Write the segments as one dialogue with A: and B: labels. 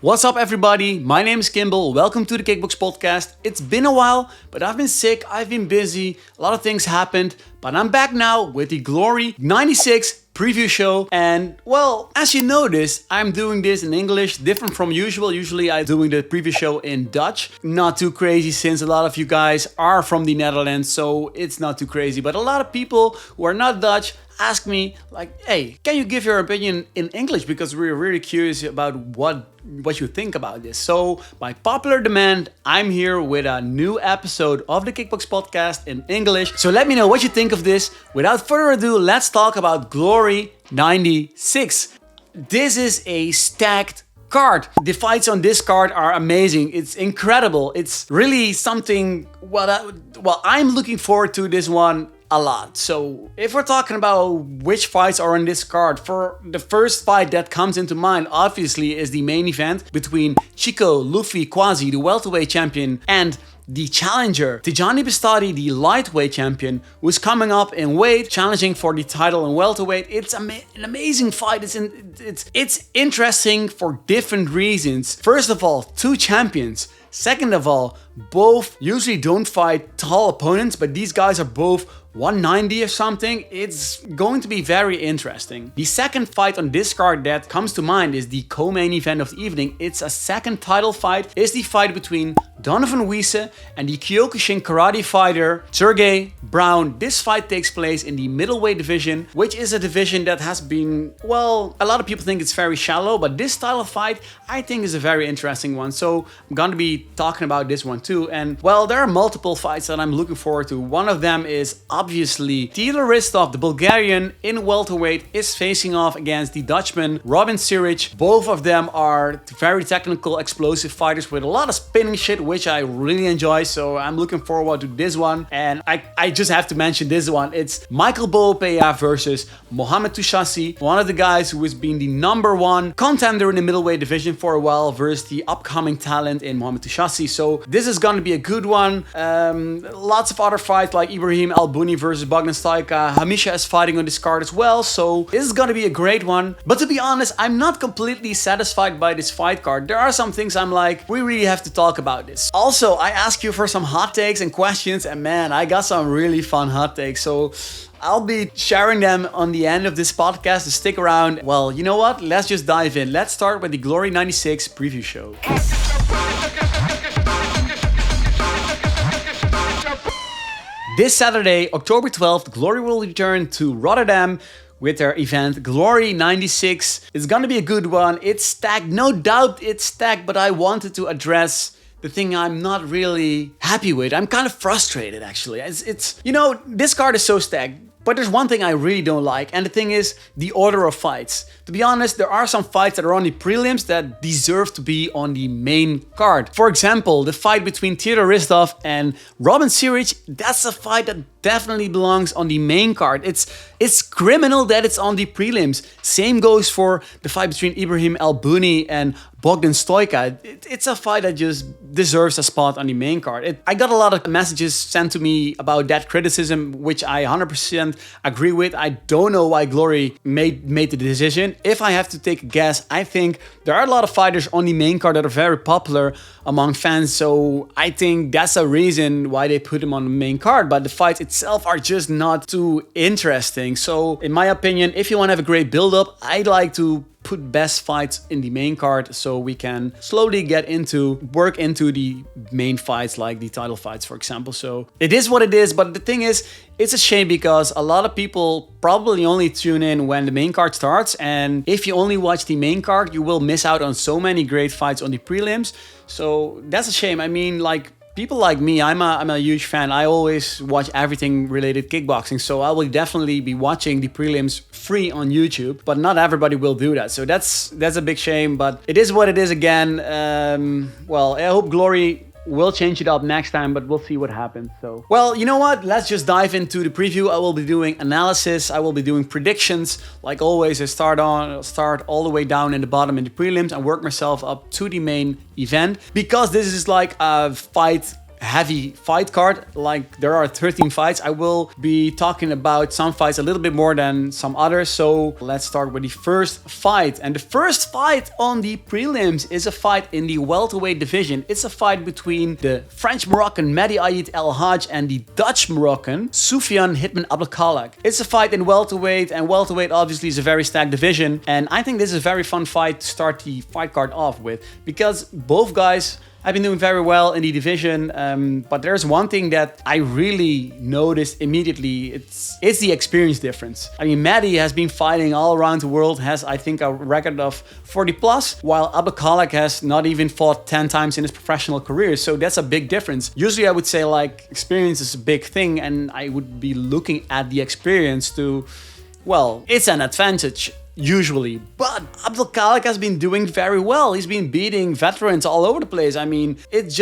A: What's up, everybody? My name is Kimball. Welcome to the Kickbox Podcast. It's been a while, but I've been sick, I've been busy, a lot of things happened, but I'm back now with the Glory 96 preview show. And well, as you notice, I'm doing this in English, different from usual. Usually I'm doing the preview show in Dutch. Not too crazy since a lot of you guys are from the Netherlands, so it's not too crazy. But a lot of people who are not Dutch ask me like, hey, can you give your opinion in English? Because we're really curious about what you think about this. So by popular demand, I'm here with a new episode of the Kickbox Podcast in English. So let me know what you think of this. Without further ado, let's talk about Glory 96. This is a stacked card. The fights on this card are amazing. It's incredible. It's really something. Well, I'm looking forward to this one a lot. So if we're talking about which fights are on this card, for the first fight that comes into mind obviously is the main event between Chico Kwasi, the welterweight champion, and the challenger Tyjani Beztati, the lightweight champion, who's coming up in weight, challenging for the title in welterweight. It's an amazing fight. It's interesting for different reasons. First of all, two champions. Second of all, both usually don't fight tall opponents, but these guys are both 190 or something. It's going to be very interesting. The second fight on this card that comes to mind is the co-main event of the evening. It's a second title fight. It's the fight between Donovan Wisse and the Kyokushin karate fighter Sergey Brown. This fight takes place in the middleweight division, which is a division that has been, well, a lot of people think it's very shallow, but this style of fight I think is a very interesting one. So I'm gonna be talking about this one too. And well, there are multiple fights that I'm looking forward to. One of them is obviously Teodor Hristov, the Bulgarian in welterweight, is facing off against the Dutchman Robin Ciric. Both of them are very technical, explosive fighters with a lot of spinning shit, which I really enjoy. So I'm looking forward to this one. And I just have to mention this one. It's Michael Boapeah versus Mo Touchassie, one of the guys who has been the number one contender in the middleweight division for a while, versus the upcoming talent in Mo Touchassie. So this is going to be a good one. Lots of other fights like Ibrahim El Bouni versus Bogdan Stoica. Hamicha is fighting on this card as well. So this is going to be a great one. But to be honest, I'm not completely satisfied by this fight card. There are some things I'm like, we really have to talk about this. Also, I asked you for some hot takes and questions, and man, I got some really fun hot takes. So I'll be sharing them on the end of this podcast, so stick around. Well, you know what? Let's just dive in. Let's start with the Glory 96 preview show. This Saturday, October 12th, Glory will return to Rotterdam with their event Glory 96. It's gonna be a good one. It's stacked, no doubt it's stacked, but I wanted to address the thing I'm not really happy with. I'm kind of frustrated actually. It's you know, this card is so stacked. But there's one thing I really don't like, and the thing is the order of fights. To be honest, there are some fights that are on the prelims that deserve to be on the main card. For example, the fight between Teodor Hristov and Robin Ciric, that's a fight that definitely belongs on the main card. It's criminal that it's on the prelims. Same goes for the fight between Ibrahim El Bouni and Bogdan Stoica. It's a fight that just deserves a spot on the main card. I got a lot of messages sent to me about that criticism, which I 100% agree with. I don't know why Glory made the decision. If I have to take a guess, I think there are a lot of fighters on the main card that are very popular among fans. So I think that's a reason why they put them on the main card. But the fights itself are just not too interesting. So in my opinion, if you want to have a great build-up, I'd like to put best fights in the main card so we can slowly work into the main fights, like the title fights, for example. So it is what it is, but the thing is, it's a shame because a lot of people probably only tune in when the main card starts, and if you only watch the main card, you will miss out on so many great fights on the prelims. So that's a shame. I mean, like, people like me, I'm a huge fan. I always watch everything related kickboxing, so I will definitely be watching the prelims free on YouTube, but not everybody will do that. So that's a big shame, but it is what it is again. Well, I hope Glory will change it up next time, but we'll see what happens. So, well, you know what? Let's just dive into the preview. I will be doing analysis. I will be doing predictions. Like always, I start all the way down in the bottom in the prelims and work myself up to the main event, because this is like a fight heavy fight card. Like there are 13 fights. I will be talking about some fights a little bit more than some others. So let's start with the first fight. And the first fight on the prelims is a fight in the welterweight division. It's a fight between the French-Moroccan Mehdi El Hadj and the Dutch-Moroccan Soufiane Abdelkhalek. It's a fight in welterweight, and welterweight obviously is a very stacked division. And I think this is a very fun fight to start the fight card off with, because both guys have been doing very well in the division, but there's one thing that I really noticed immediately. It's the experience difference. I mean, Mehdi has been fighting all around the world, has I think a record of 40 plus, while Abdelkhalek has not even fought 10 times in his professional career. So that's a big difference. Usually I would say like experience is a big thing, and I would be looking at the experience to, well, it's an advantage usually, but Abdelkhalek has been doing very well. He's been beating veterans all over the place. I mean, he's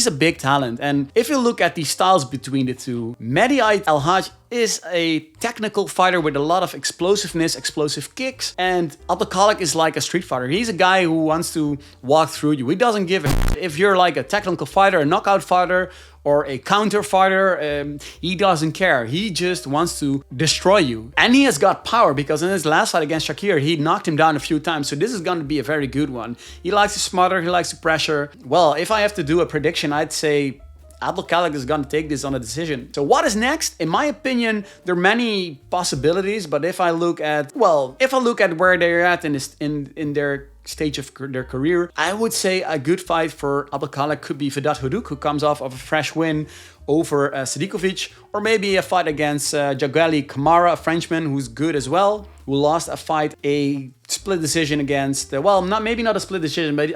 A: a big talent. And if you look at the styles between the two, Mehdi El Hadj is a technical fighter with a lot of explosiveness, explosive kicks, and Abdelkhalek is like a street fighter. He's a guy who wants to walk through you. He doesn't give a if you're like a technical fighter, a knockout fighter, or a counter fighter, he doesn't care. He just wants to destroy you. And he has got power, because in his last fight against Shakir, he knocked him down a few times. So this is going to be a very good one. He likes to smother, he likes to pressure. Well, if I have to do a prediction, I'd say Abdelkhalek is going to take this on a decision. So what is next? In my opinion, there are many possibilities, but if I look at where they're at in their stage of their career, I would say a good fight for Abdelkhalek could be Vedat Huduk, who comes off of a fresh win over Sidikovic, or maybe a fight against Jagali Kamara, a Frenchman who's good as well, who lost a fight, a split decision against, maybe not a split decision, but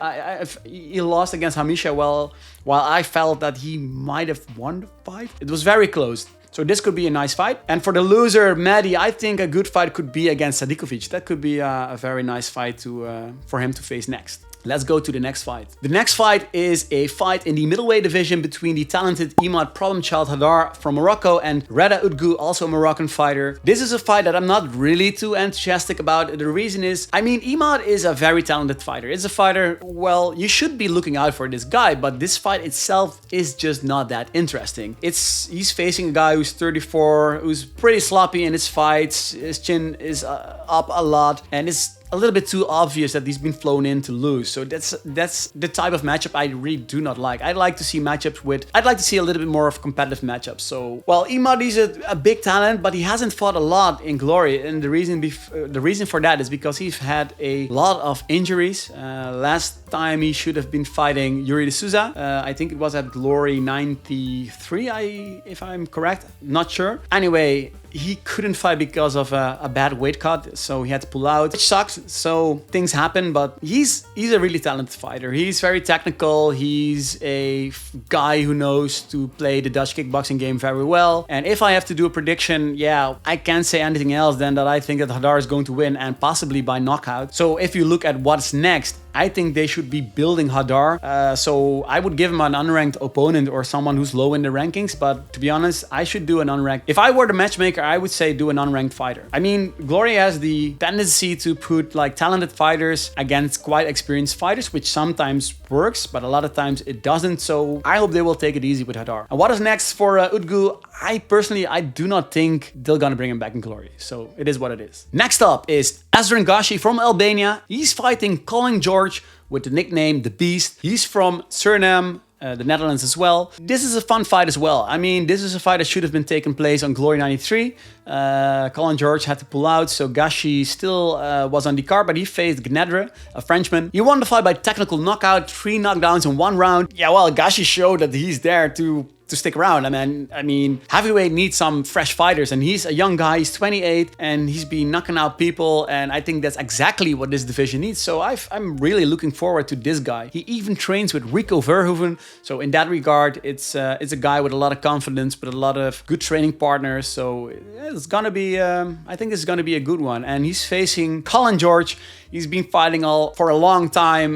A: he lost against Hamicha. Well, while I felt that he might have won the fight, it was very close. So this could be a nice fight. And for the loser, Mehdi, I think a good fight could be against Sidikovic. That could be a very nice fight for him to face next. Let's go to the next fight. The next fight is a fight in the middleweight division between the talented Imad Hadar from Morocco and Reda Udgu, also a Moroccan fighter. This is a fight that I'm not really too enthusiastic about. The reason is, I mean, Imad is a very talented fighter. It's a fighter, well, you should be looking out for this guy, but this fight itself is just not that interesting. He's facing a guy who's 34, who's pretty sloppy in his fights. His chin is up a lot, and it's a little bit too obvious that he's been flown in to lose. So that's the type of matchup I really do not like. I'd like to see a little bit more of competitive matchups. So, well, Imad is a big talent, but he hasn't fought a lot in glory. And the reason for that is because he's had a lot of injuries. Last time he should have been fighting Yuri de Souza. I think it was at Glory 93, if I'm correct. Not sure. Anyway, he couldn't fight because of a bad weight cut, so he had to pull out, which sucks. So things happen, but he's a really talented fighter. He's very technical. He's a guy who knows to play the Dutch kickboxing game very well. And if I have to do a prediction, yeah, I can't say anything else than that I think that Hadar is going to win, and possibly by knockout. So if you look at what's next, I think they should be building Hadar. So I would give him an unranked opponent or someone who's low in the rankings. But to be honest, I should do an unranked. If I were the matchmaker, I would say do an unranked fighter. I mean, Glory has the tendency to put like talented fighters against quite experienced fighters, which sometimes works, but a lot of times it doesn't. So I hope they will take it easy with Hadar. And what is next for Udgu? I do not think they're gonna bring him back in Glory. So it is what it is. Next up is Azrin Gashi from Albania. He's fighting Colin George with the nickname The Beast. He's from Suriname, the Netherlands as well. This is a fun fight as well. I mean, this is a fight that should have been taking place on Glory 93. Colin George had to pull out, so Gashi still was on the card, but he faced Gnedre, a Frenchman. He won the fight by technical knockout, 3 knockdowns in 1 round. Yeah, well, Gashi showed that he's there to stick around. I mean, heavyweight needs some fresh fighters, and he's a young guy. He's 28, and he's been knocking out people, and I think that's exactly what this division needs. So I'm really looking forward to this guy. He even trains with Rico Verhoeven, so in that regard, it's a guy with a lot of confidence, with a lot of good training partners. So it's gonna be, I think it's gonna be a good one. And he's facing Colin George. He's been fighting for a long time.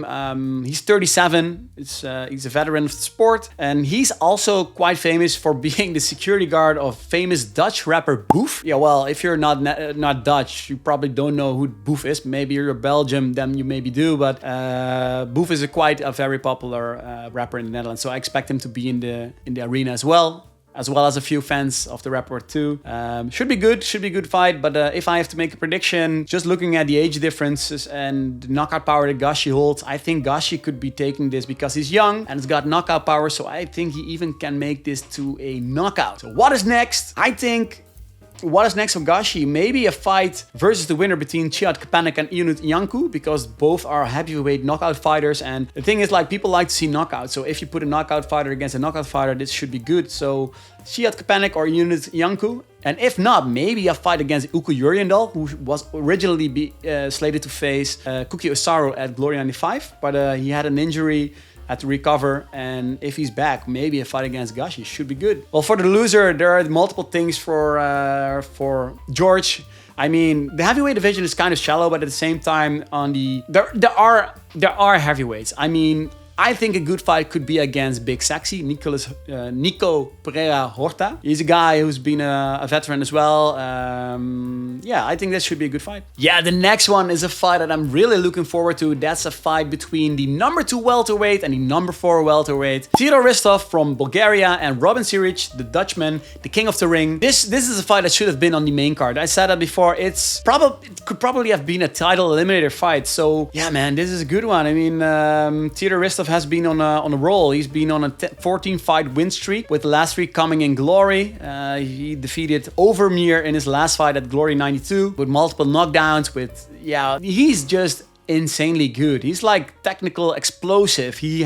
A: He's 37. He's a veteran of the sport. And he's also quite famous for being the security guard of famous Dutch rapper Boef. Yeah, well, if you're not Dutch, you probably don't know who Boef is. Maybe you're Belgium, then you maybe do. But Boef is a very popular rapper in the Netherlands. So I expect him to be in the arena as well as a few fans of the rapper too. Should be good fight, but if I have to make a prediction, just looking at the age differences and the knockout power that Gashi holds, I think Gashi could be taking this because he's young and has got knockout power, so I think he even can make this to a knockout. So what is next? I think what is next for Gashi? Maybe a fight versus the winner between Cihad, Kepenek and Ionut Iancu, because both are heavyweight knockout fighters. And the thing is, like, people like to see knockouts. So if you put a knockout fighter against a knockout fighter, this should be good. So Cihad, Kepenek or Ionut Iancu. And if not, maybe a fight against Uku Jurjendal, who was originally slated to face Kuki Osaru at Glory 95. But he had an injury, had to recover, and if he's back, maybe a fight against Gashi should be good. Well, for the loser, there are multiple things for George. I mean, the heavyweight division is kind of shallow, but at the same time, there are heavyweights. I mean, I think a good fight could be against Big Sexy, Nico Pereira Horta. He's a guy who's been a veteran as well. Yeah, I think that should be a good fight. Yeah, the next one is a fight that I'm really looking forward to. That's a fight between the number 2 welterweight and the number 4 welterweight. Teodor Hristov from Bulgaria and Robin Ciric, the Dutchman, the king of the ring. This is a fight that should have been on the main card. I said that before. It could probably have been a title eliminator fight. So yeah, man, this is a good one. I mean, Teodor Hristov has been on a roll. He's been on a 14-fight win streak, with the last 3 coming in Glory. He defeated Overmeer in his last fight at Glory 92 with multiple knockdowns. He's just insanely good. He's like technical explosive. He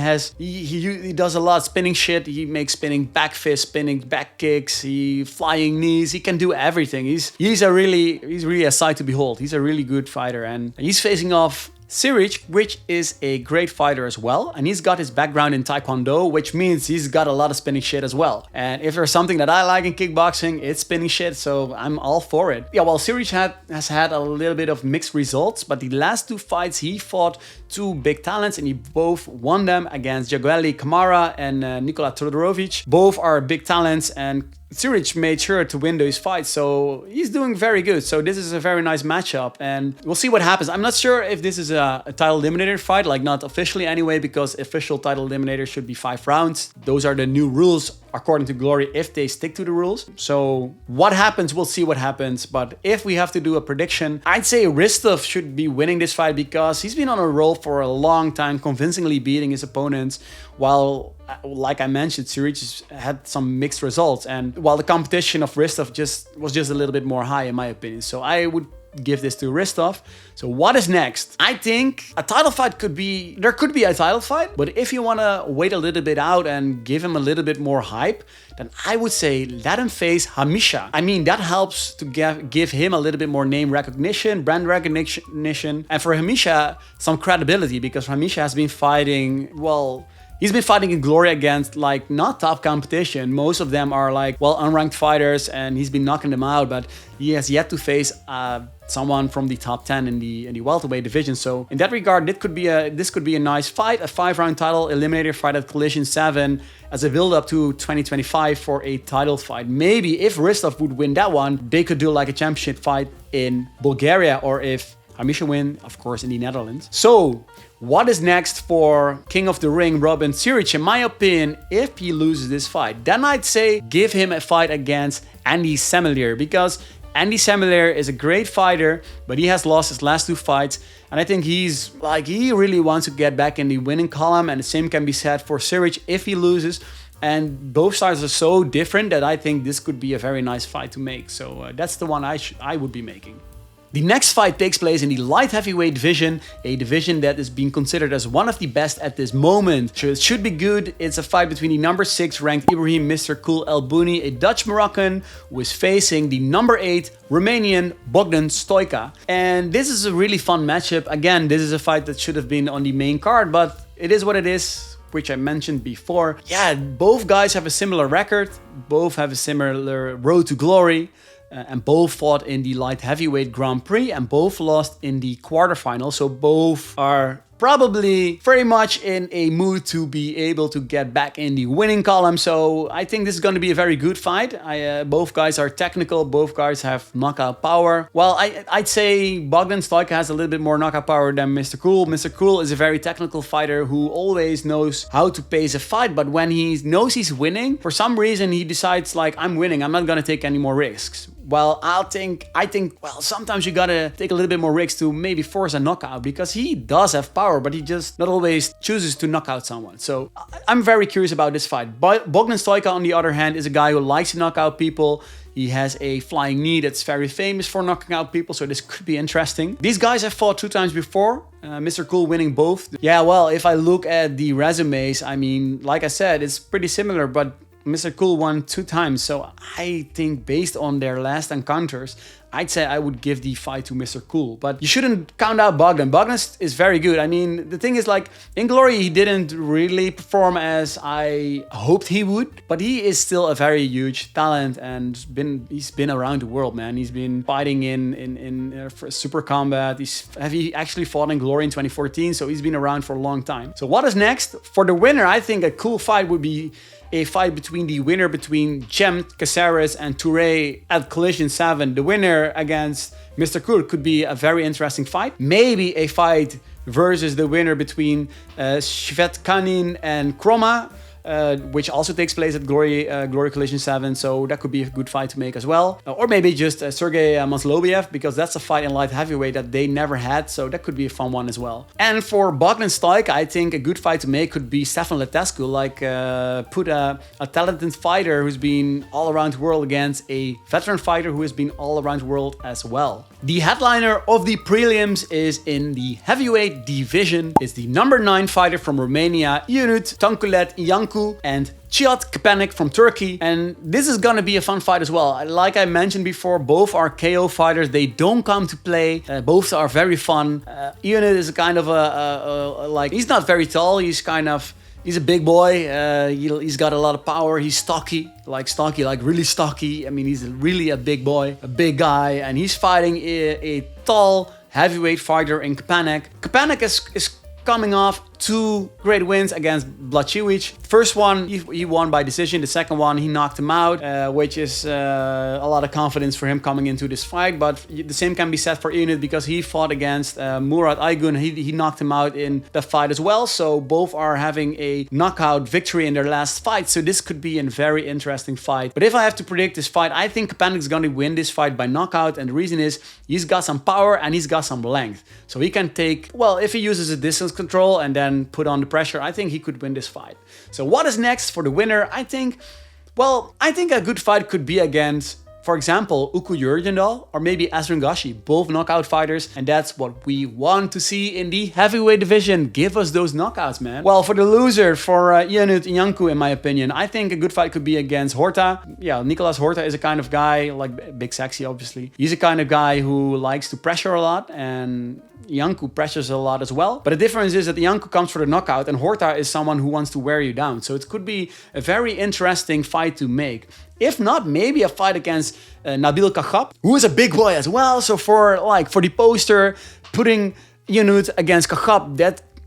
A: does a lot of spinning shit. He makes spinning back fists, spinning back kicks, flying knees. He can do everything. He's really a sight to behold. He's a really good fighter, and he's facing off Ciric, which is a great fighter as well, and he's got his background in Taekwondo, which means he's got a lot of spinning shit as well. And if there's something that I like in kickboxing, it's spinning shit, so I'm all for it. Yeah, well, Ciric has had a little bit of mixed results, but the last 2 fights he fought 2 big talents, and he both won them against Jagueli Kamara and Nikola Todorovic. Both are big talents, and Ciric made sure to win those fights, so he's doing very good. So this is a very nice matchup, and we'll see what happens. I'm not sure if this is a title eliminator fight, like not officially anyway, because official title eliminator should be 5 rounds. Those are the new rules according to Glory, if they stick to the rules. So what happens, we'll see what happens. But if we have to do a prediction, I'd say Hristov should be winning this fight because he's been on a roll for a long time, convincingly beating his opponents, while, like I mentioned, Ciric had some mixed results, and while the competition of Hristov was just a little bit more high in my opinion. So I would give this to Hristov. So what is next? I think a title fight there could be a title fight, but if you want to wait a little bit out and give him a little bit more hype, then I would say let him face Hamicha. I mean, that helps to give him a little bit more name recognition, brand recognition, and for Hamicha, some credibility, because Hamicha has been fighting, well, he's been fighting in Glory against, like, not top competition. Most of them are, like, well, unranked fighters, and he's been knocking them out, but he has yet to face someone from the top 10 in the welterweight division. So in that regard, this could be a nice fight, a 5-round title eliminator fight at Collision 7 as a build-up to 2025 for a title fight. Maybe if Hristov would win that one, they could do like a championship fight in Bulgaria, or if Hamicha win, of course, in the Netherlands. So what is next for King of the Ring, Robin Ciric? In my opinion, if he loses this fight, then I'd say give him a fight against Andy Semelier, because Andy Semelier is a great fighter, but he has lost his last 2 fights, and I think he really wants to get back in the winning column, and the same can be said for Ciric if he loses. And both sides are so different that I think this could be a very nice fight to make. So that's the one I would be making. The next fight takes place in the light heavyweight division, a division that is being considered as one of the best at this moment. So it should be good. It's a fight between the number 6 ranked Ibrahim Mr. Cool El Bouni, a Dutch Moroccan, who is facing the number 8 Romanian Bogdan Stoica. And this is a really fun matchup. Again, this is a fight that should have been on the main card, but it is what it is, which I mentioned before. Yeah, both guys have a similar record. Both have a similar road to glory. and both fought in the light heavyweight Grand Prix and both lost in the quarterfinal. So both are probably very much in a mood to be able to get back in the winning column. So I think this is going to be a very good fight. Both guys are technical. Both guys have knockout power. Well, I'd say Bogdan Stoica has a little bit more knockout power than Mr. Cool. Mr. Cool is a very technical fighter who always knows how to pace a fight. But when he knows he's winning, for some reason he decides like, I'm winning. I'm not going to take any more risks. Well, I think, well, sometimes you gotta take a little bit more risks to maybe force a knockout because he does have power, but he just not always chooses to knock out someone. So I'm very curious about this fight. Bogdan Stoica, on the other hand, is a guy who likes to knock out people. He has a flying knee that's very famous for knocking out people, so this could be interesting. These guys have fought 2 times before, Mr. Cool winning both. Yeah, well, if I look at the resumes, I mean, like I said, it's pretty similar, but Mr. Cool won 2 times, so I think based on their last encounters, I'd say I would give the fight to Mr. Cool. But you shouldn't count out Bogdan. Bogdan is very good. I mean, the thing is, like, in Glory, he didn't really perform as I hoped he would. But he is still a very huge talent and he's been around the world, man. He's been fighting in Super Combat. He actually fought in Glory in 2014, so he's been around for a long time. So what is next? For the winner, I think a cool fight would be a fight between the winner between Cem Caceres and Touré at Collision 7. The winner against Mr. Cool could be a very interesting fight. Maybe a fight versus the winner between Shvetkanin and Kroma, which also takes place at Glory Collision 7, so that could be a good fight to make as well. Or maybe just Sergey Maslobiev, because that's a fight in light heavyweight that they never had, so that could be a fun one as well. And for Bogdan Stoica, I think a good fight to make could be Stefan Letescu, like put a talented fighter who's been all around the world against a veteran fighter who has been all around the world as well. The headliner of the prelims is in the heavyweight division. It's the number 9 fighter from Romania, Ionut Tankulet Iancu, and Cihad Kepenek from Turkey. And this is gonna be a fun fight as well. Like I mentioned before, both are KO fighters. They don't come to play. Both are very fun. Ionut is a kind of like, he's not very tall. He's a big boy. He's got a lot of power. He's stocky, like really stocky. I mean, he's really a big boy, a big guy, and he's fighting a tall heavyweight fighter in Kepenek. Kepenek is coming off 2 great wins against Blachowicz. First one, he won by decision. The second one, he knocked him out, which is a lot of confidence for him coming into this fight. But the same can be said for Ionut because he fought against Murat Aygun. He knocked him out in the fight as well. So both are having a knockout victory in their last fight. So this could be a very interesting fight. But if I have to predict this fight, I think Kepenek's going to win this fight by knockout. And the reason is he's got some power and he's got some length. So he can take, well, if he uses a distance control and then put on the pressure, I think he could win this fight. So what is next for the winner? I think a good fight could be against, for example, Uku Yurjendal or maybe Azrin Gashi, both knockout fighters, and that's what we want to see in the heavyweight division. Give us those knockouts, man. Well, for the loser, for Ionut Iancu, in my opinion, I think a good fight could be against Horta. Yeah, Nicolas Horta is a kind of guy, like Big Sexy, obviously. He's a kind of guy who likes to pressure a lot, and Iancu pressures a lot as well. But the difference is that Iancu comes for the knockout and Horta is someone who wants to wear you down. So it could be a very interesting fight to make. If not, maybe a fight against Nabil Khachab, who is a big boy as well. So for the poster, putting Ionut against Khachab,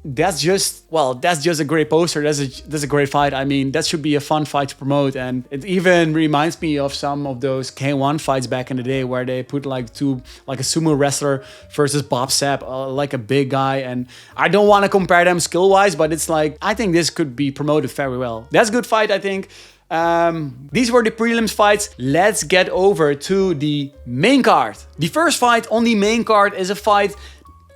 A: that's just a great poster. That's a great fight. I mean, that should be a fun fight to promote. And it even reminds me of some of those K1 fights back in the day where they put like a sumo wrestler versus Bob Sapp, like a big guy. And I don't want to compare them skill-wise, but it's like, I think this could be promoted very well. That's a good fight, I think. These were the prelims fights. Let's get over to the main card. The first fight on the main card is a fight,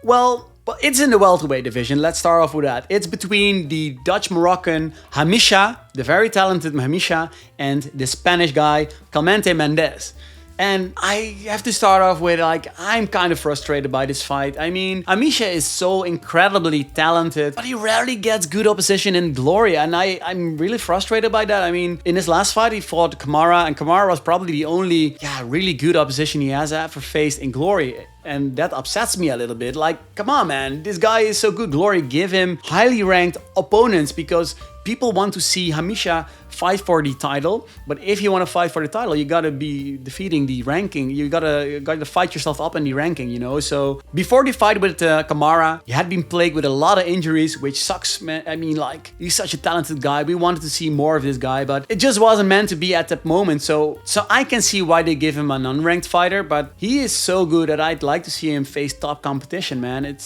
A: well, it's in the welterweight division. Let's start off with that. It's between the Dutch-Moroccan Hamicha, the very talented Hamicha, and the Spanish guy Clemente Mendez. And I have to start off with, I'm kind of frustrated by this fight. I mean, Hamicha is so incredibly talented, but he rarely gets good opposition in Glory, and I'm really frustrated by that. I mean, in his last fight, he fought Kamara, and Kamara was probably the only, really good opposition he has ever faced in Glory. And that upsets me a little bit. Like, come on, man, this guy is so good. Glory, give him highly ranked opponents because people want to see Hamicha fight for the title. But if you want to fight for the title, you gotta be defeating the ranking. You gotta fight yourself up in the ranking, you know. So before the fight with Kamara, he had been plagued with a lot of injuries, which sucks, man. I mean, like, he's such a talented guy. We wanted to see more of this guy, but it just wasn't meant to be at that moment. So I can see why they give him an unranked fighter, but he is so good that I'd like to see him face top competition, man.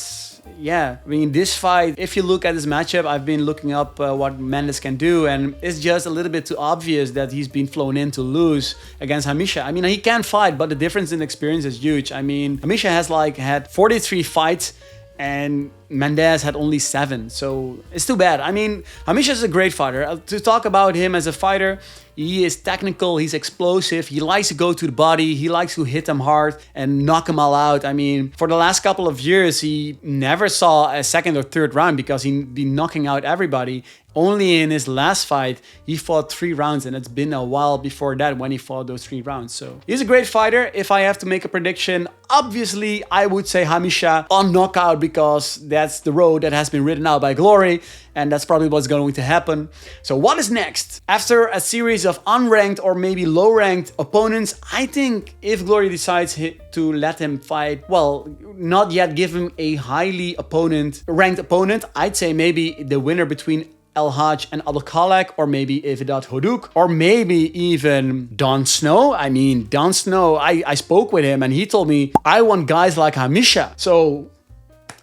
A: Yeah, I mean, this fight, if you look at this matchup, I've been looking up what Mendes can do, and it's just a little bit too obvious that he's been flown in to lose against Hamicha. I mean, he can fight, but the difference in experience is huge. I mean, Hamicha has like had 43 fights and Mendes had only 7, so it's too bad. I mean, Hamicha is a great fighter. To talk about him as a fighter, he is technical, he's explosive, he likes to go to the body, he likes to hit them hard and knock them all out. I mean, for the last couple of years, he never saw a second or third round because he'd be knocking out everybody. Only in his last fight, he fought 3 rounds, and it's been a while before that when he fought those 3 rounds. So he's a great fighter. If I have to make a prediction, obviously I would say Hamicha on knockout, because that's the road that has been written out by Glory, and that's probably what's going to happen. So what is next? After a series of unranked or maybe low-ranked opponents, I think if Glory decides to let him fight, well, not yet give him a highly ranked opponent, I'd say maybe the winner between Hadj and Abdelkhalek, or maybe Evidat Hoduk, or maybe even Don Snow. I mean, Don Snow, I spoke with him and he told me, I want guys like Hamicha. So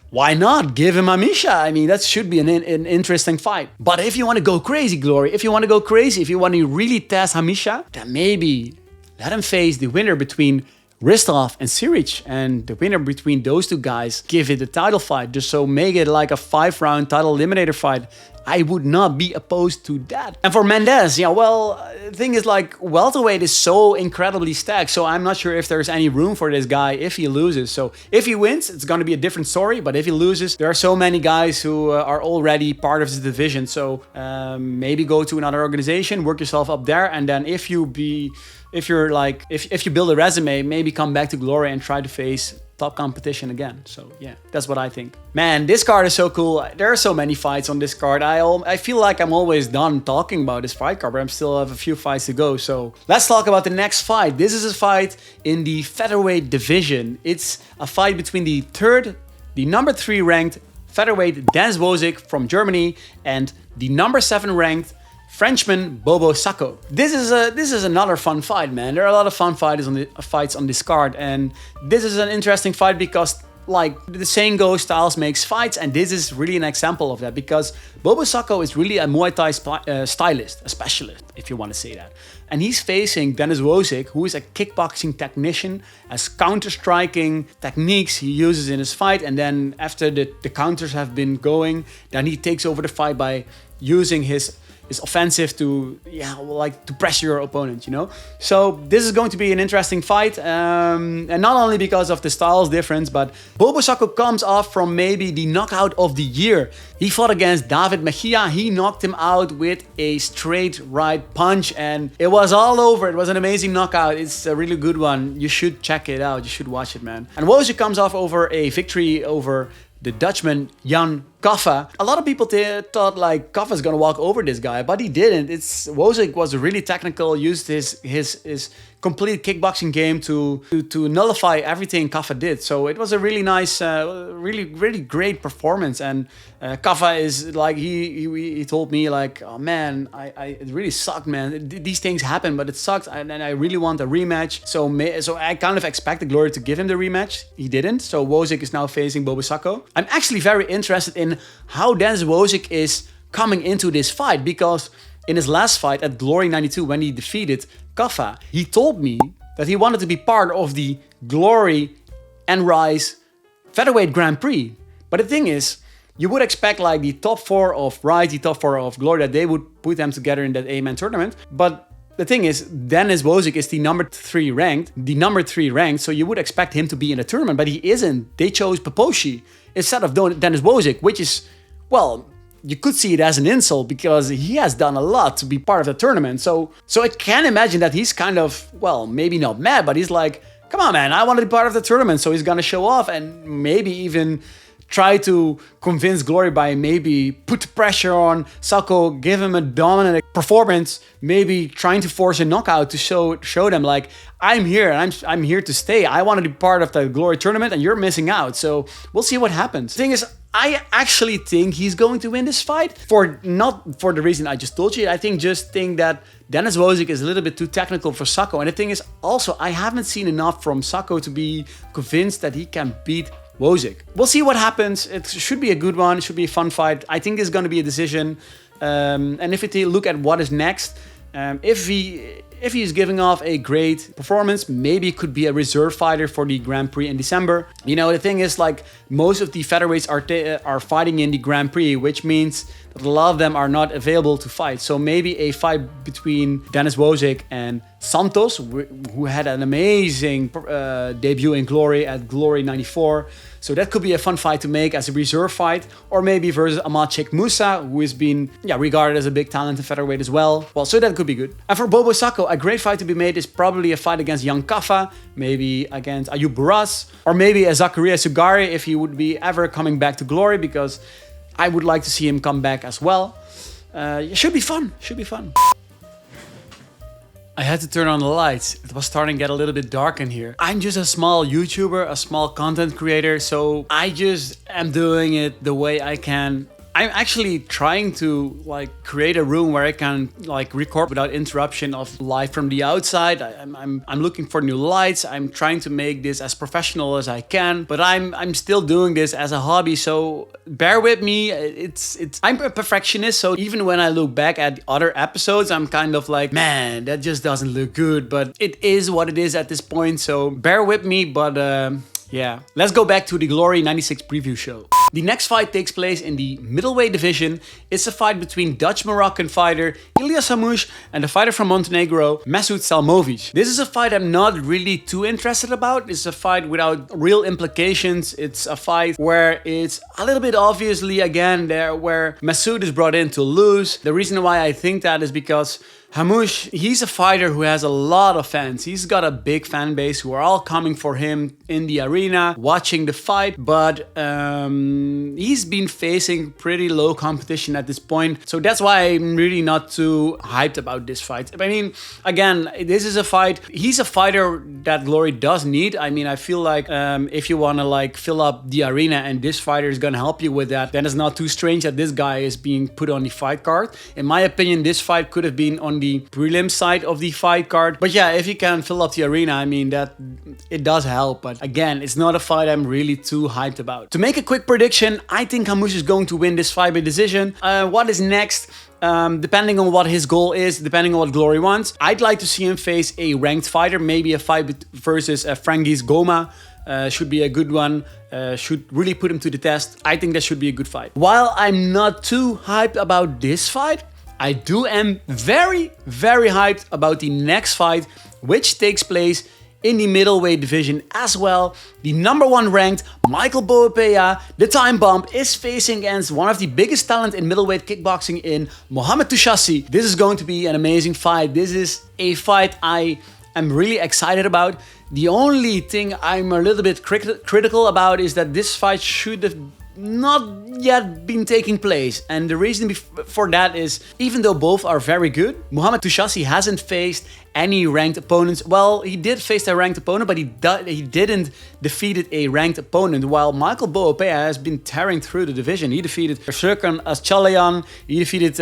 A: why not give him Hamicha? I mean, that should be an interesting fight. But if you want to go crazy, Glory, if you want to really test Hamicha, then maybe let him face the winner between Hristov and Ciric, and the winner between those 2 guys, give it a title fight. Just so make it like a 5-round title eliminator fight. I would not be opposed to that. And for Mendes, yeah, well, the thing is, like, welterweight is so incredibly stacked, so I'm not sure if there's any room for this guy if he loses. So if he wins, it's going to be a different story, but if he loses, there are so many guys who are already part of this division. So maybe go to another organization, work yourself up there, and then if you build a resume, maybe come back to Glory and try to face top competition again. So yeah, that's what I think. Man, this card is so cool. There are so many fights on this card. I feel like I'm always done talking about this fight card, but I still have a few fights to go. So let's talk about the next fight. This is a fight in the featherweight division. It's a fight between the number 3 ranked featherweight Denis Wosik from Germany and the number 7 ranked Frenchman Bobo Sacko. This is another fun fight, man. There are a lot of fun fights on this card, and this is an interesting fight because, like the saying goes, styles makes fights, and this is really an example of that because Bobo Sacko is really a Muay Thai stylist, a specialist, if you want to say that. And he's facing Denis Wosik, who is a kickboxing technician, has counter-striking techniques he uses in his fight, and then after the counters have been going, then he takes over the fight by using his offensive to pressure your opponent, you know. So this is going to be an interesting fight, and not only because of the styles difference, but Bobo Sacko comes off from maybe the knockout of the year. He fought against David Mejia. He knocked him out with a straight right punch, and it was all over. It was an amazing knockout. It's a really good one. You should check it out. You should watch it, man. And Wosik comes off over a victory over the Dutchman Jan Kaffa. A lot of people thought like Kaffa's gonna walk over this guy, but he didn't. Wosik was really technical, used his complete kickboxing game to nullify everything Kaffa did. So it was a really nice, really great performance. And Kaffa is like, he told me like, oh man, it really sucked, man. These things happen, but it sucks, and I really want a rematch. So I kind of expected Glory to give him the rematch. He didn't. So Wosik is now facing Bobo Sacko. I'm actually very interested in how Denis Wosik is coming into this fight, because in his last fight at Glory 92, when he defeated Kaffa, he told me that he wanted to be part of the Glory and Rise Featherweight Grand Prix. But the thing is, you would expect like the top 4 of Rise, the top 4 of Glory, that they would put them together in that 8-man tournament. But the thing is, Denis Wosik is the number 3 ranked, so you would expect him to be in a tournament, but he isn't. They chose Paposhi instead of Denis Wosik, which is, well, you could see it as an insult because he has done a lot to be part of the tournament. So I can imagine that he's kind of, well, maybe not mad, but he's like, come on, man, I want to be part of the tournament. So he's going to show off and maybe even try to convince Glory by maybe put pressure on Sacko, give him a dominant performance, maybe trying to force a knockout to show them like, I'm here and I'm here to stay. I want to be part of the Glory tournament and you're missing out. So we'll see what happens. The thing is, I actually think he's going to win this fight not for the reason I just told you. I think that Denis Wosik is a little bit too technical for Sacko. And the thing is also, I haven't seen enough from Sacko to be convinced that he can beat Wosik. We'll see what happens. It should be a good one. It should be a fun fight. I think it's going to be a decision. And if you look at what is next, if he's giving off a great performance, maybe it could be a reserve fighter for the Grand Prix in December. You know, the thing is, like, most of the featherweights are fighting in the Grand Prix, which means that a lot of them are not available to fight. So maybe a fight between Denis Wosik and Santos, who had an amazing debut in Glory at Glory 94. So that could be a fun fight to make as a reserve fight. Or maybe versus Ahmad Musa, who has been regarded as a big talent in featherweight as well. Well, so that could be good. And for Bobo Sacko, a great fight to be made is probably a fight against Jan Kaffa, maybe against Ayub Buras, or maybe a Zakaria Sugari if he would be ever coming back to Glory, because I would like to see him come back as well. It should be fun. Should be fun. I had to turn on the lights. It was starting to get a little bit dark in here. I'm just a small YouTuber, a small content creator, so I just am doing it the way I can. I'm actually trying to create a room where I can record without interruption of light from the outside. I'm looking for new lights. I'm trying to make this as professional as I can, but I'm still doing this as a hobby. So bear with me. I'm a perfectionist. So even when I look back at other episodes, I'm kind of like, man, that just doesn't look good. But it is what it is at this point. So bear with me. But yeah, let's go back to the Glory 96 preview show. The next fight takes place in the middleweight division. It's a fight between Dutch-Moroccan fighter Ilyas Hammouche and the fighter from Montenegro, Mesut Selmovic. This is a fight I'm not really too interested about. It's a fight without real implications. It's a fight where it's a little bit obviously, again, where Mesut is brought in to lose. The reason why I think that is because Hammouche, he's a fighter who has a lot of fans. He's got a big fan base who are all coming for him in the arena, watching the fight, but he's been facing pretty low competition at this point. So that's why I'm really not too hyped about this fight. I mean, again, this is a fight. He's a fighter that Glory does need. I mean, I feel like if you want to fill up the arena and this fighter is going to help you with that, then it's not too strange that this guy is being put on the fight card. In my opinion, this fight could have been on the prelim side of the fight card. But yeah, if you can fill up the arena, I mean, that it does help. But again, it's not a fight I'm really too hyped about. To make a quick prediction, I think Hammouche is going to win this fight by decision. What is next? Depending on what his goal is, depending on what Glory wants, I'd like to see him face a ranked fighter, maybe a fight versus Frangiz Goma. Should be a good one, should really put him to the test. I think that should be a good fight. While I'm not too hyped about this fight, I am very, very hyped about the next fight, which takes place in the middleweight division as well. The #1 ranked Michael Boapeah, the time bomb, is facing against one of the biggest talent in middleweight kickboxing in Mo Touchassie. This is going to be an amazing fight. This is a fight I am really excited about. The only thing I'm a little bit critical about is that this fight should have not yet been taking place, and the reason for that is, even though both are very good, Mo Touchassie hasn't faced any ranked opponents. Well, he did face a ranked opponent, but he didn't defeat a ranked opponent, while Michael Boapeah has been tearing through the division. He defeated Serkan Asçalayan, he defeated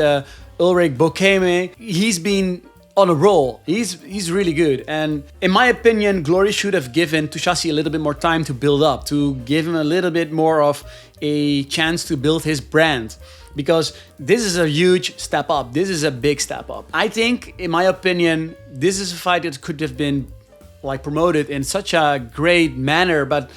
A: Ulrich Bokeme. He's been on a roll. He's really good, and in my opinion, Glory should have given Touchassie a little bit more time to build up, to give him a little bit more of a chance to build his brand, because this is a huge step up. This is a big step up. I think, in my opinion, this is a fight that could have been promoted in such a great manner, but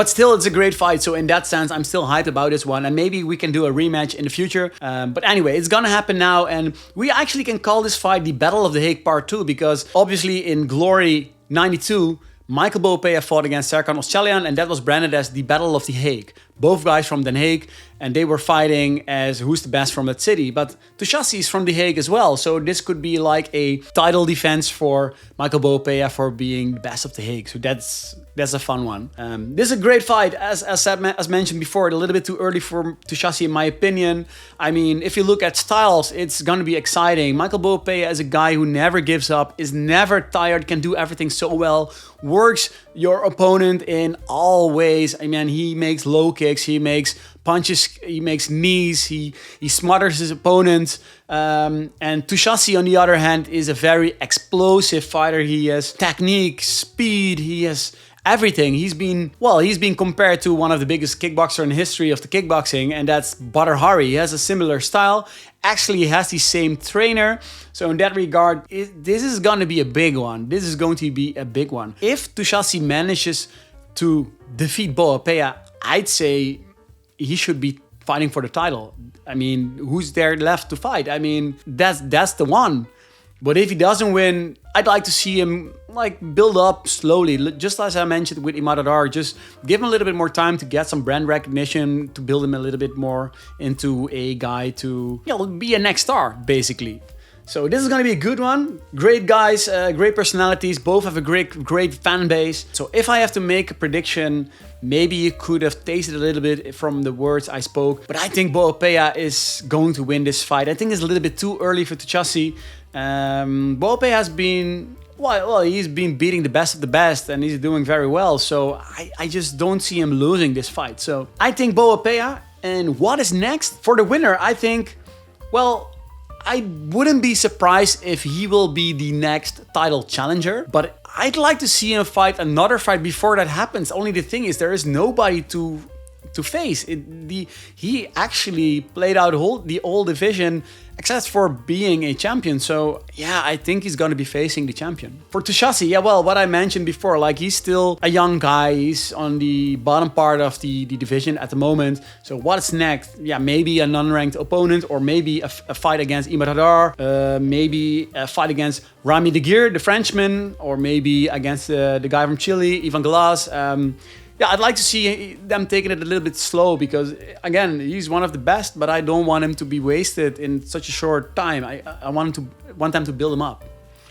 A: still, it's a great fight. So in that sense, I'm still hyped about this one. And maybe we can do a rematch in the future. But anyway, it's gonna happen now. And we actually can call this fight the Battle of the Hague Part 2. Because obviously in Glory 92, Michael Boapeah fought against Serkan Asçalayan. And that was branded as the Battle of the Hague. both guys from Den Haag, and they were fighting as who's the best from that city. But Touchassie is from The Hague as well, so this could be like a title defense for Michael Boapeah for being the best of The Hague. So that's a fun one. This is a great fight, as mentioned before, a little bit too early for Touchassie in my opinion. I mean, if you look at styles, it's gonna be exciting. Michael Boapeah is a guy who never gives up, is never tired, can do everything so well, works your opponent in all ways. I mean, he makes low kicks, he makes punches, he makes knees, he smothers his opponent. And Touchassie, on the other hand, is a very explosive fighter. He has technique, speed, he has everything. He's been compared to one of the biggest kickboxers in the history of the kickboxing, and that's Badr Hari. He has a similar style. Actually, he has the same trainer. So in that regard, this is going to be a big one. This is going to be a big one. If Touchassie manages to defeat Boapeah, I'd say he should be fighting for the title. I mean, who's there left to fight? I mean, that's the one. But if he doesn't win, I'd like to see him like build up slowly. Just as I mentioned with Imad Hadar, just give him a little bit more time to get some brand recognition, to build him a little bit more into a guy to, be a next star, basically. So this is going to be a good one. Great guys, great personalities. Both have a great fan base. So if I have to make a prediction, maybe you could have tasted a little bit from the words I spoke. But I think Boapeah is going to win this fight. I think it's a little bit too early for Touchassie. Boapeah has been, he's been beating the best of the best and he's doing very well. So I just don't see him losing this fight. So I think Boapeah. And what is next? For the winner, I think, I wouldn't be surprised if he will be the next title challenger, but I'd like to see him fight another fight before that happens. Only the thing is, there is nobody to face. He actually played out the whole division except for being a champion. So yeah, I think he's going to be facing the champion. For Touchassie, what I mentioned before, like he's still a young guy. He's on the bottom part of the division at the moment. So what's next? Yeah, maybe an unranked opponent, or maybe a fight against Imad Hadar, maybe a fight against Rami De Geer, the Frenchman, or maybe against the guy from Chile, Ivan Glass. I'd like to see them taking it a little bit slow because, again, he's one of the best, but I don't want him to be wasted in such a short time. I want them to build him up.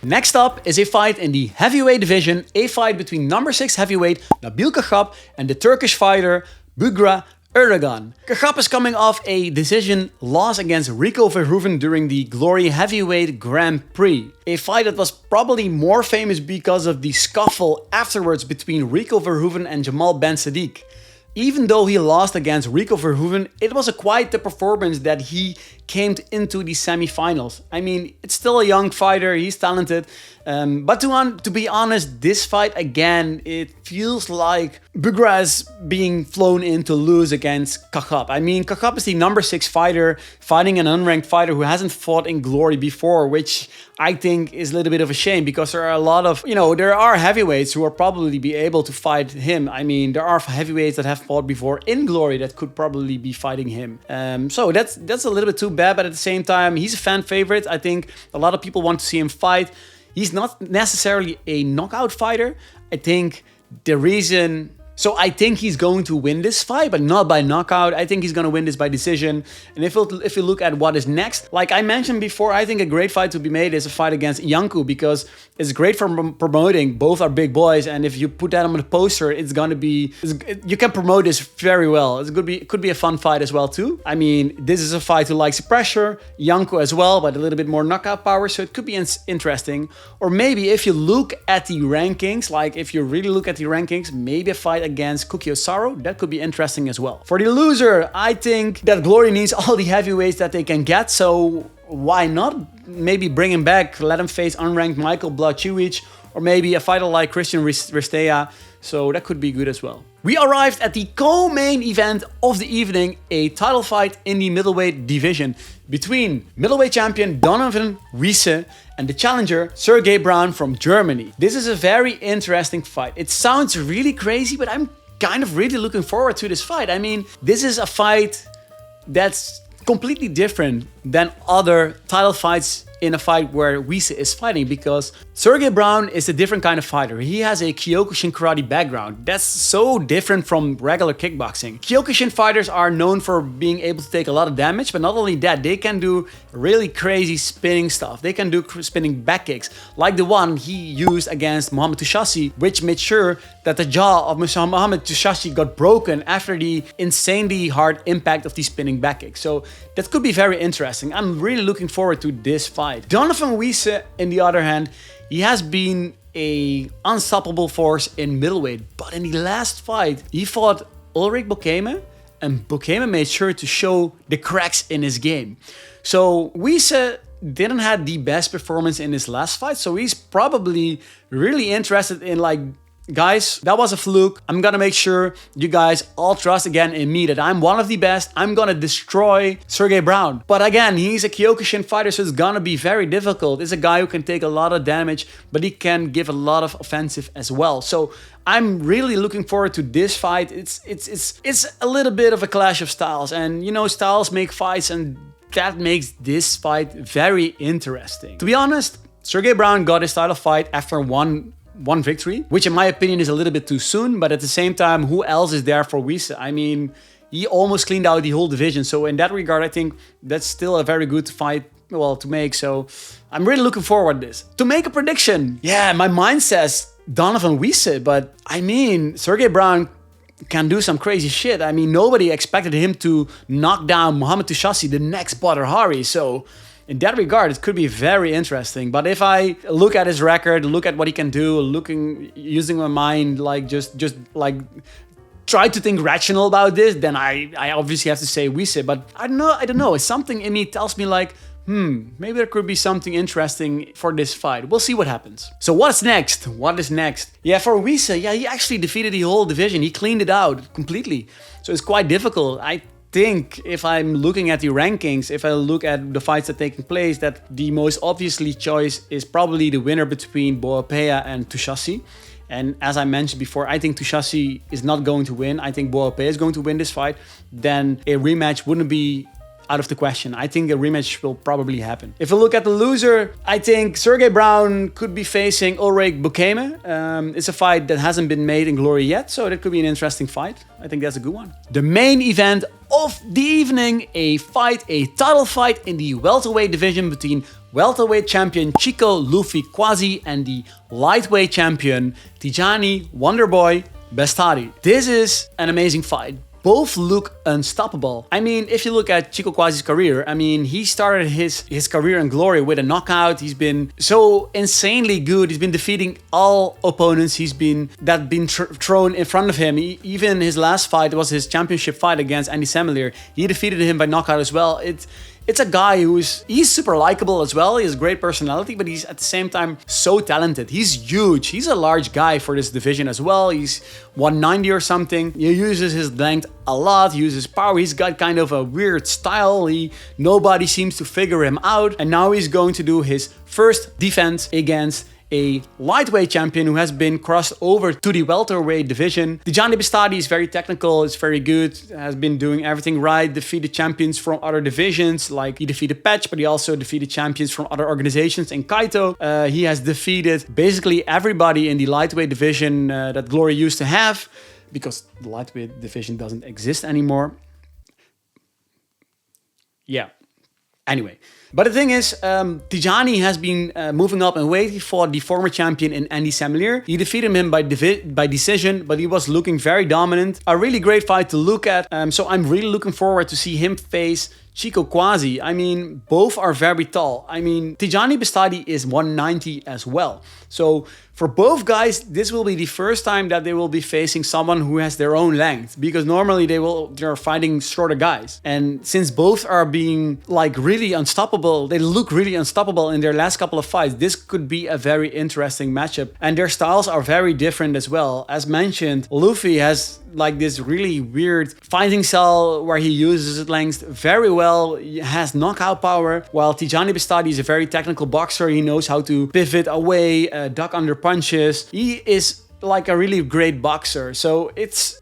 A: Next up is a fight in the heavyweight division, a fight between number 6 heavyweight Nabil Khachab and the Turkish fighter Bugra Erdogan. Khachab is coming off a decision loss against Rico Verhoeven during the Glory Heavyweight Grand Prix. A fight that was probably more famous because of the scuffle afterwards between Rico Verhoeven and Jamal Ben Sadiq. Even though he lost against Rico Verhoeven, it was quite the performance that he came into the semi-finals. I mean, it's still a young fighter, he's talented. But to be honest, this fight again, it feels like Bugra is being flown in to lose against Khachab. I mean, Khachab is the number 6 fighter, fighting an unranked fighter who hasn't fought in Glory before, which I think is a little bit of a shame because there are a lot of, there are heavyweights who are probably be able to fight him. I mean, there are heavyweights that have fought before in Glory that could probably be fighting him. So that's a little bit too bad, but at the same time, he's a fan favorite. I think a lot of people want to see him fight. He's not necessarily a knockout fighter. I think I think he's going to win this fight, but not by knockout. I think he's going to win this by decision. And if you look at what is next, like I mentioned before, I think a great fight to be made is a fight against Iancu because it's great for promoting. Both are big boys, and if you put that on the poster, you can promote this very well. It could be a fun fight as well too. I mean, this is a fight who likes the pressure. Iancu as well, but a little bit more knockout power, so it could be interesting. Or maybe if you look at the rankings, maybe a fight against Kukio Saro, that could be interesting as well. For the loser, I think that Glory needs all the heavyweights that they can get, so why not maybe bring him back, let him face unranked Michael Blachowicz, or maybe a fighter like Christian Ristea, so that could be good as well. We arrived at the co-main event of the evening, a title fight in the middleweight division between middleweight champion Donovan Wisse and the challenger Sergey Braun from Germany. This is a very interesting fight. It sounds really crazy, but I'm kind of really looking forward to this fight. I mean, this is a fight that's completely different than other title fights in a fight where Wisse is fighting, because Sergey Brown is a different kind of fighter. He has a Kyokushin karate background. That's so different from regular kickboxing. Kyokushin fighters are known for being able to take a lot of damage, but not only that, they can do really crazy spinning stuff. They can do spinning back kicks, like the one he used against Mo Touchassie, which made sure that the jaw of Mo Touchassie got broken after the insanely hard impact of the spinning back kick. So that could be very interesting. I'm really looking forward to this fight. Donovan Wisse, on the other hand, he has been a unstoppable force in middleweight, but in the last fight, he fought Ulrich Boapeah, and Boapeah made sure to show the cracks in his game. So Wisse didn't have the best performance in his last fight, so he's probably really interested in like, guys, that was a fluke. I'm gonna make sure you guys all trust again in me, that I'm one of the best. I'm gonna destroy Sergey Brown. But again, he's a Kyokushin fighter, so it's gonna be very difficult. He's a guy who can take a lot of damage, but he can give a lot of offensive as well. So I'm really looking forward to this fight. It's a little bit of a clash of styles, and you know, styles make fights, and that makes this fight very interesting. To be honest, Sergey Brown got his title fight after one victory, which in my opinion is a little bit too soon, but at the same time, who else is there for Wisse? I mean, he almost cleaned out the whole division, so in that regard, I think that's still a very good fight, well, to make, so I'm really looking forward to this. To make a prediction, yeah, my mind says Donovan Wisse, but I mean, Sergey Brown can do some crazy shit. I mean, nobody expected him to knock down Mo Touchassie, the next Badr Hari, so in that regard, it could be very interesting. But if I look at his record, look at what he can do, using my mind, like just like try to think rational about this, then I obviously have to say Wisse. But I don't know. Something in me tells me like, maybe there could be something interesting for this fight. We'll see what happens. So what's next? What is next? Yeah, for Wisse, yeah, he actually defeated the whole division. He cleaned it out completely. So it's quite difficult. I think if I'm looking at the rankings, if I look at the fights that are taking place, that the most obviously choice is probably the winner between Boapeah and Touchassie. And as I mentioned before, I think Touchassie is not going to win. I think Boapeah is going to win this fight. Then a rematch wouldn't be out of the question. I think a rematch will probably happen. If we look at the loser, I think Sergey Brown could be facing Ulrich Boapeah. It's a fight that hasn't been made in glory yet, so that could be an interesting fight. I think that's a good one. The main event of the evening, a title fight in the welterweight division between welterweight champion Chico Kwasi and the lightweight champion Tyjani Wonderboy Beztati. This is an amazing fight. Both look unstoppable. I mean, if you look at Chico Kwasi's career, I mean, he started his career in glory with a knockout. He's been so insanely good. He's been defeating all opponents that been thrown in front of him. Even his last fight was his championship fight against Andy Semelier. He defeated him by knockout as well. It's a guy he's super likable as well. He has great personality, but he's at the same time so talented. He's huge. He's a large guy for this division as well. He's 190 or something. He uses his length a lot. He uses power. He's got kind of a weird style. Nobody seems to figure him out. And now he's going to do his first defense against a lightweight champion who has been crossed over to the welterweight division. Tyjani Beztati is very technical, is very good, has been doing everything right, defeated champions from other divisions, like he defeated Patch, but he also defeated champions from other organizations in Kaito. He has defeated basically everybody in the lightweight division that Glory used to have, because the lightweight division doesn't exist anymore. Yeah. Anyway, but the thing is, Tyjani has been moving up in weight. He fought the former champion in Andy Semelier. He defeated him by decision, but he was looking very dominant. A really great fight to look at. So I'm really looking forward to see him face Chico Kwasi. I mean, both are very tall. I mean, Tyjani Beztati is 190 as well. So for both guys, this will be the first time that they will be facing someone who has their own length, because normally they're fighting shorter guys. And since both are being like really unstoppable, they look really unstoppable in their last couple of fights, this could be a very interesting matchup. And their styles are very different as well. As mentioned, Luffy has like this really weird fighting style where he uses his length very well. He has knockout power, while Tyjani Beztati is a very technical boxer. He knows how to pivot away, duck under punches. He is like a really great boxer. So it's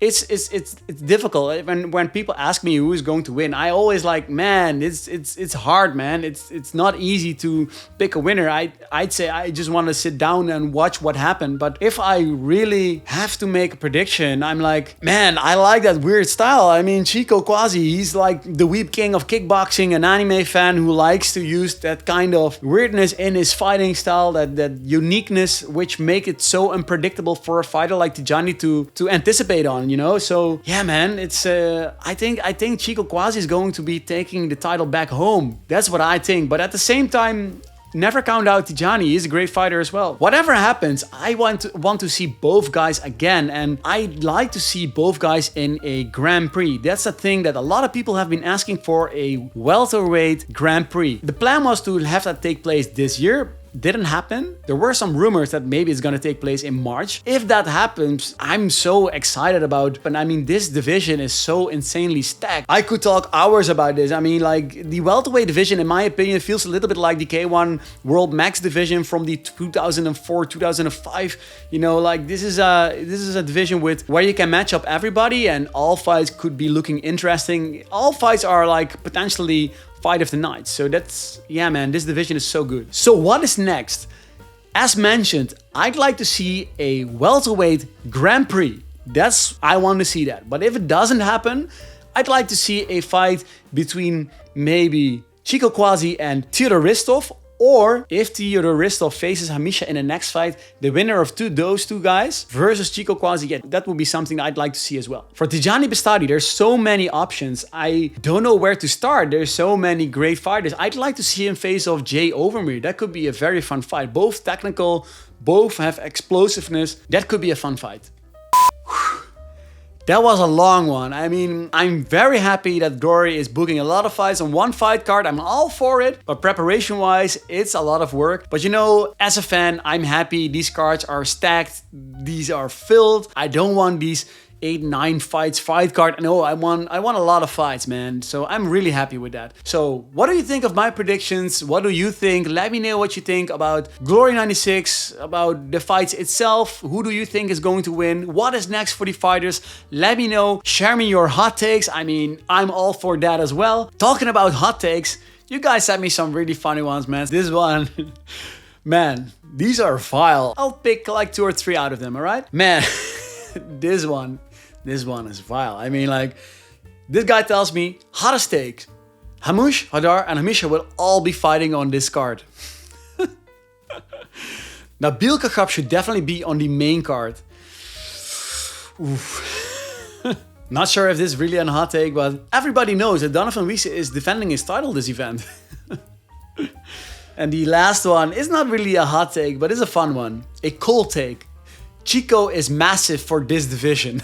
A: difficult. When people ask me who is going to win, I always like, man, it's hard, man. It's not easy to pick a winner. I'd say I just want to sit down and watch what happened. But if I really have to make a prediction, I'm like, man, I like that weird style. I mean, Chico Kwasi, he's like the weeb king of kickboxing, an anime fan who likes to use that kind of weirdness in his fighting style, that uniqueness, which make it so unpredictable for a fighter like Tyjani to anticipate on, you know? So yeah, man, it's I think Chico Kwasi is going to be taking the title back home. That's what I think. But at the same time, never count out Tyjani. He's a great fighter as well. Whatever happens, I want to see both guys again, and I'd like to see both guys in a Grand Prix. That's a thing that a lot of people have been asking for, a welterweight Grand Prix. The plan was to have that take place this year. Didn't happen. There were some rumors that maybe it's gonna take place in March. If that happens, I'm so excited about. But I mean, this division is so insanely stacked. I could talk hours about this. I mean, like, the welterweight division, in my opinion, feels a little bit like the K1 World Max division from the 2004, 2005. You know, like, this is a division with where you can match up everybody, and all fights could be looking interesting. All fights are like potentially fight of the night. So that's, yeah, man, this division is so good. So what is next? As mentioned, I'd like to see a welterweight Grand Prix. I want to see that. But if it doesn't happen, I'd like to see a fight between maybe Chico Kwasi and Teodor Hristov, or if Teodor Hristov faces Hamicha in the next fight, the winner of those two guys versus Chico Kwasi, yeah, that would be something I'd like to see as well. For Tyjani Beztati, there's so many options. I don't know where to start. There's so many great fighters. I'd like to see him face off Jay Overmeer. That could be a very fun fight. Both technical, both have explosiveness. That could be a fun fight. That was a long one. I mean, I'm very happy that Glory is booking a lot of fights on one fight card. I'm all for it, but preparation-wise, it's a lot of work. But you know, as a fan, I'm happy these cards are stacked. These are filled. I don't want these 8-9 fights fight card. No, I want a lot of fights, man. So I'm really happy with that. So what do you think of my predictions? What do you think? Let me know what you think about Glory 96, about the fights itself. Who do you think is going to win? What is next for the fighters? Let me know. Share me your hot takes. I mean, I'm all for that as well. Talking about hot takes, you guys sent me some really funny ones, man. This one, man, these are vile. I'll pick like 2 or 3 out of them, all right? Man, this one is vile. I mean, like, this guy tells me, hottest takes, Hammouche, Hadar, and Hamicha will all be fighting on this card. Nabil Khachab should definitely be on the main card. Oof. Not sure if this is really a hot take, but everybody knows that Donovan Wisse is defending his title this event. And the last one is not really a hot take, but it's a fun one. A cold take. Chico is massive for this division.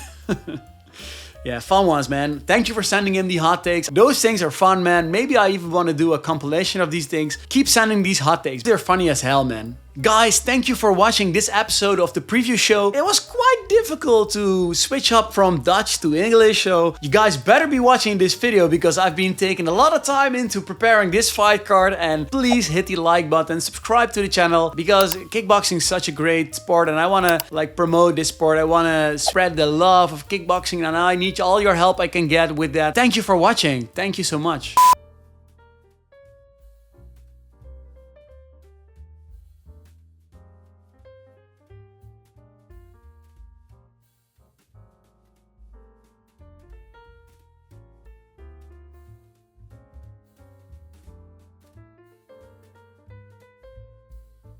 A: Yeah, fun ones, man. Thank you for sending in the hot takes. Those things are fun, man. Maybe I even want to do a compilation of these things. Keep sending these hot takes. They're funny as hell, man. Guys, thank you for watching this episode of the preview show. It was quite difficult to switch up from Dutch to English, so you guys better be watching this video because I've been taking a lot of time into preparing this fight card, and please hit the like button, subscribe to the channel because kickboxing is such a great sport and I want to like promote this sport. I want to spread the love of kickboxing and I need all your help I can get with that. Thank you for watching. Thank you so much.